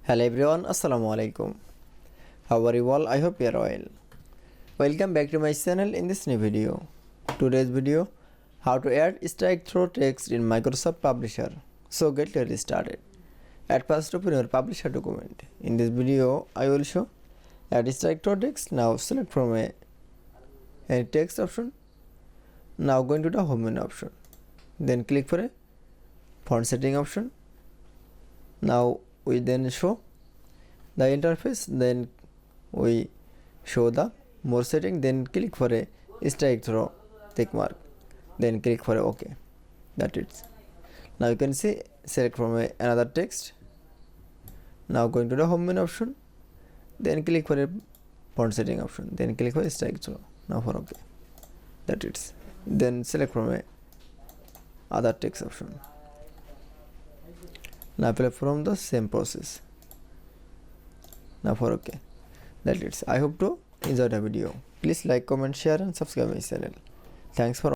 Hello everyone, Assalamu alaikum. How are you all? I hope you are well. Welcome back to my channel in this new video. Today's video, how to add strike-through text in Microsoft Publisher. So get ready started. At first open your Publisher document. In this video, I will show add strike-through text. Now select from a text option. Now go into the home menu option. Then click for a font setting option. Now we then show the interface, then we show the more setting, then click for a strike through tick mark, then click for a OK. That's it. Now you can see select from another text. Now going to the home menu option, then click for a font setting option, then click for a strike through. Now for OK. That's it. Then select from a other text option. Now apply from the same process. Now for OK. That's it. I hope to enjoy the video. Please like, comment, share and subscribe my channel. Thanks for